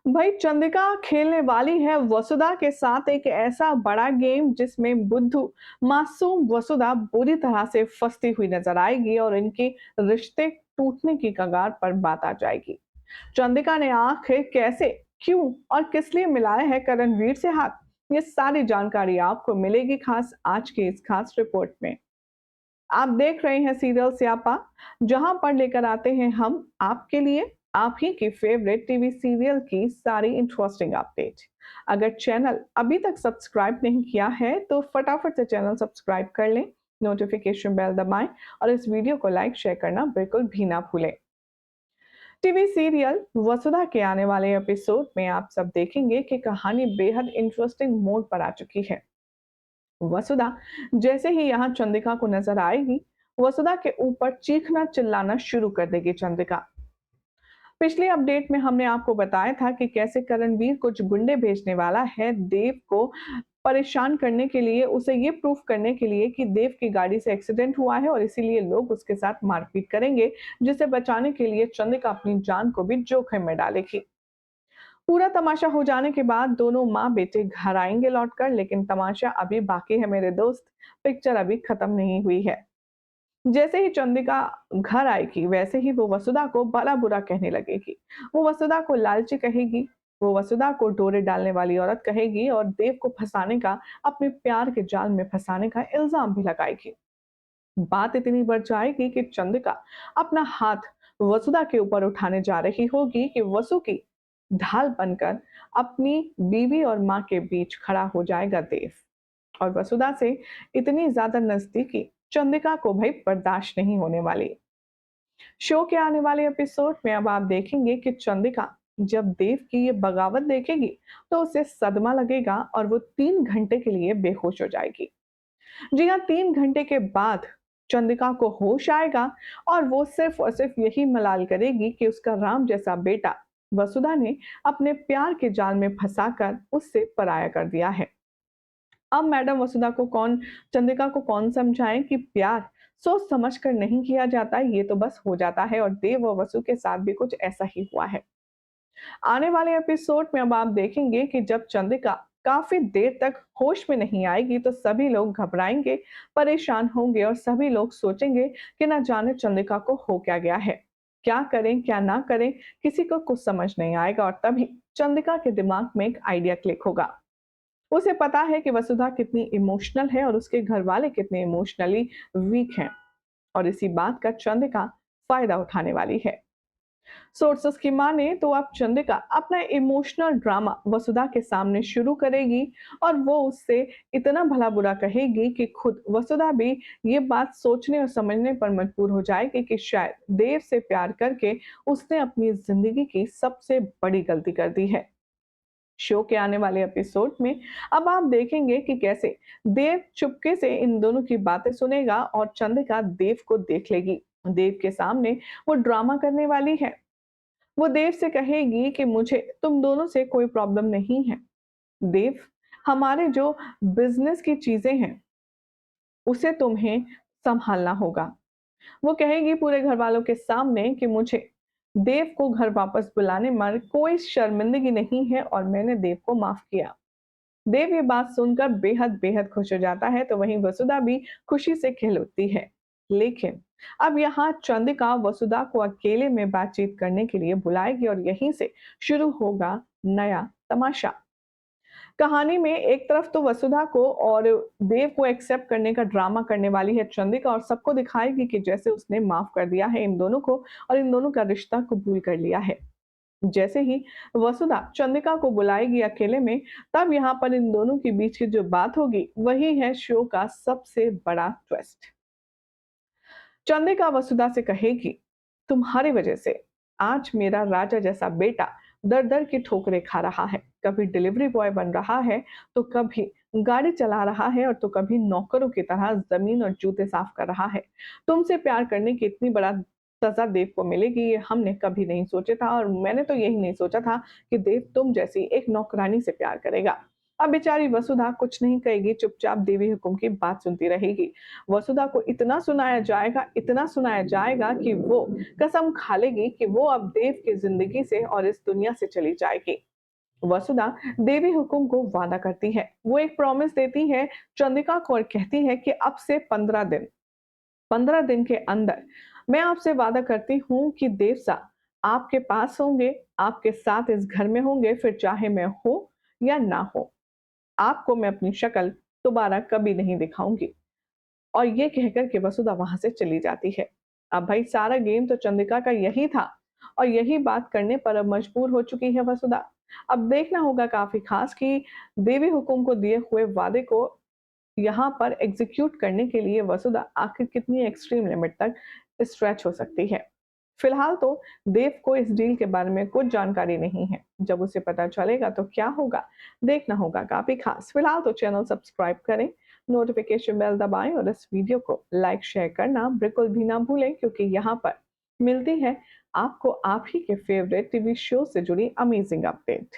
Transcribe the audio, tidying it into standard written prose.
भाई चंद्रिका खेलने वाली है वसुधा के साथ एक ऐसा बड़ा गेम जिसमें बुद्धू मासूम वसुधा बुरी तरह से फंसती हुई नजर आएगी और इनके रिश्ते टूटने की कगार पर बात आ जाएगी। चंद्रिका ने आखिर कैसे, क्यों और किस लिए मिलाया है करणवीर से हाथ, ये सारी जानकारी आपको मिलेगी खास आज की इस खास रिपोर्ट में। आप देख रहे हैं सीरियल स्यापा, जहां पर लेकर आते हैं हम आपके लिए आप ही की फेवरेट टीवी सीरियल की सारी इंटरेस्टिंग अपडेट। अगर चैनल अभी तक सब्सक्राइब नहीं किया है तो फटाफट से चैनल सब्सक्राइब कर लें, नोटिफिकेशन बेल दबाएं और इस वीडियो को लाइक शेयर करना बिल्कुल भी ना भूलें। टीवी सीरियल वसुधा के आने वाले एपिसोड में आप सब देखेंगे कि कहानी बेहद इंटरेस्टिंग मोड पर आ चुकी है। वसुधा जैसे ही यहाँ चंद्रिका को नजर आएगी, वसुधा के ऊपर चीखना चिल्लाना शुरू कर देगी चंद्रिका। पिछली अपडेट में हमने आपको बताया था कि कैसे करणवीर कुछ गुंडे भेजने वाला है देव को परेशान करने के लिए, उसे ये प्रूफ करने के लिए कि देव की गाड़ी से एक्सीडेंट हुआ है और इसीलिए लोग उसके साथ मारपीट करेंगे, जिसे बचाने के लिए चंद्रिका अपनी जान को भी जोखिम में डालेगी। पूरा तमाशा हो जाने के बाद दोनों माँ बेटे घर आएंगे लौटकर, लेकिन तमाशा अभी बाकी है मेरे दोस्त, पिक्चर अभी खत्म नहीं हुई है। जैसे ही चंद्रिका घर आएगी वैसे ही वो वसुधा को भला बुरा कहने लगेगी। वो वसुधा को लालची कहेगी, वो वसुधा को डोरे डालने वाली औरत कहेगी और देव को फंसाने का, अपने प्यार के जाल में फंसाने का इल्जाम भी लगाएगी। बात इतनी बढ़ जाएगी कि चंद्रिका अपना हाथ वसुधा के ऊपर उठाने जा रही होगी कि वसु की ढाल बनकर अपनी बीवी और मां के बीच खड़ा हो जाएगा देव। और वसुधा से इतनी ज्यादा नजदीकी चंद्रिका को भाई बर्दाश्त नहीं होने वाली। शो के आने वाले एपिसोड में अब आप देखेंगे कि चंद्रिका जब देव की ये बगावत देखेगी तो उसे सदमा लगेगा और वो 3 घंटे के लिए बेहोश हो जाएगी। जी हाँ, 3 घंटे के बाद चंद्रिका को होश आएगा और वो सिर्फ और सिर्फ यही मलाल करेगी कि उसका राम जैसा बेटा वसुधा ने अपने प्यार के जाल में फंसाकर उससे पराया कर दिया है। अब मैडम वसुधा को कौन, चंद्रिका को कौन समझाए कि प्यार सोच समझ कर नहीं किया जाता, ये तो बस हो जाता है और देव और वसु के साथ भी कुछ ऐसा ही हुआ है। आने वाले एपिसोड में अब आप देखेंगे कि जब चंद्रिका काफी देर तक होश में नहीं आएगी तो सभी लोग घबराएंगे, परेशान होंगे और सभी लोग सोचेंगे कि ना जाने चंद्रिका को हो क्या गया है, क्या करें क्या ना करें, किसी को कुछ समझ नहीं आएगा। और तभी चंद्रिका के दिमाग में एक आइडिया क्लिक होगा। उसे पता है कि वसुधा कितनी इमोशनल है और उसके घर वाले कितने इमोशनली वीक हैं और इसी बात का चंद्रिका फायदा उठाने वाली है। सोर्सेस की माने तो अब चंद्रिका अपना इमोशनल ड्रामा वसुधा के सामने शुरू करेगी और वो उससे इतना भला बुरा कहेगी कि खुद वसुधा भी ये बात सोचने और समझने पर मजबूर हो जाएगी कि शायद देव से प्यार करके उसने अपनी जिंदगी की सबसे बड़ी गलती कर दी है। शो के आने वाले एपिसोड में अब आप देखेंगे कि कैसे देव चुपके से इन दोनों की बातें सुनेगा और चंद्रिका देव को देख लेगी। देव के सामने वो ड्रामा करने वाली है। वो देव से कहेगी कि मुझे तुम दोनों से कोई प्रॉब्लम नहीं है देव, हमारे जो बिजनेस की चीजें हैं उसे तुम्हें संभालना होगा। वो कहेगी पूरे घर वालों के सामने कि मुझे देव को घर वापस बुलाने में कोई शर्मिंदगी नहीं है और मैंने देव को माफ किया। देव ये बात सुनकर बेहद बेहद खुश हो जाता है तो वहीं वसुधा भी खुशी से खिल उठती है। लेकिन अब यहाँ चंद्रिका वसुधा को अकेले में बातचीत करने के लिए बुलाएगी और यहीं से शुरू होगा नया तमाशा। कहानी में एक तरफ तो वसुधा को और देव को एक्सेप्ट करने का ड्रामा करने वाली है चंद्रिका और सबको दिखाएगी कि जैसे उसने माफ कर दिया है इन दोनों को और इन दोनों का रिश्ता कबूल कर लिया है। जैसे ही वसुधा चंद्रिका को बुलाएगी अकेले में, तब यहाँ पर इन दोनों के बीच की जो बात होगी वही है शो का सबसे बड़ा ट्विस्ट। चंद्रिका वसुधा से कहेगी, तुम्हारी वजह से आज मेरा राजा जैसा बेटा दर दर की ठोकरें खा रहा है, कभी डिलीवरी बॉय बन रहा है तो कभी गाड़ी चला रहा है और तो कभी नौकरों की तरह जमीन और जूते साफ कर रहा है। तुमसे प्यार करने की इतनी बड़ा सजा देव को मिलेगी ये हमने कभी नहीं सोचा था और मैंने तो यही नहीं सोचा था कि देव तुम जैसी एक नौकरानी से प्यार करेगा। अब बेचारी वसुधा कुछ नहीं कहेगी, चुपचाप देवी हुकुम की बात सुनती रहेगी। वसुधा को इतना सुनाया जाएगा कि वो कसम खा लेगी कि वो अब देव की जिंदगी से और इस दुनिया से चली जाएगी। वसुधा देवी हुकुम को वादा करती है। वो एक प्रॉमिस देती है चंद्रिका को और कहती है कि अब से 15 दिन के अंदर मैं आपसे वादा करती हूँ कि देवसा आपके पास होंगे, आपके साथ इस घर में होंगे, फिर चाहे मैं हो या ना हो। आपको मैं अपनी शक्ल दोबारा कभी नहीं दिखाऊँगी। और ये कहकर के वसुधा वहाँ से चली जाती है। अब भाई सारा गेम तो चंद्रिका का यही था और यही बात करने पर अब मजबूर हो चुकी है वसुधा। अब देखना होगा काफ़ी ख़ास कि देवी हुकुम को दिए हुए वादे को यहाँ पर एग्ज़ीक्यूट करने के लिए वसुधा आखिर कितनी एक्सट्रीम लिमिट तक स्ट्रेच हो सकती है। फिलहाल तो देव को इस डील के बारे में कुछ जानकारी नहीं है। जब उसे पता चलेगा तो क्या होगा, देखना होगा काफ़ी ख़ास। फिलहाल तो चैनल सब्सक्राइब करें, नोटिफ़िकेशन बेल दबाएँ और इस वीडियो को लाइक शेयर करना बिल्कुल भी ना भूलें क्योंकि यहाँ पर मिलती है आपको आप ही के फ़ेवरेट टीवी शो से जुड़ी अमेज़िंग अपडेट।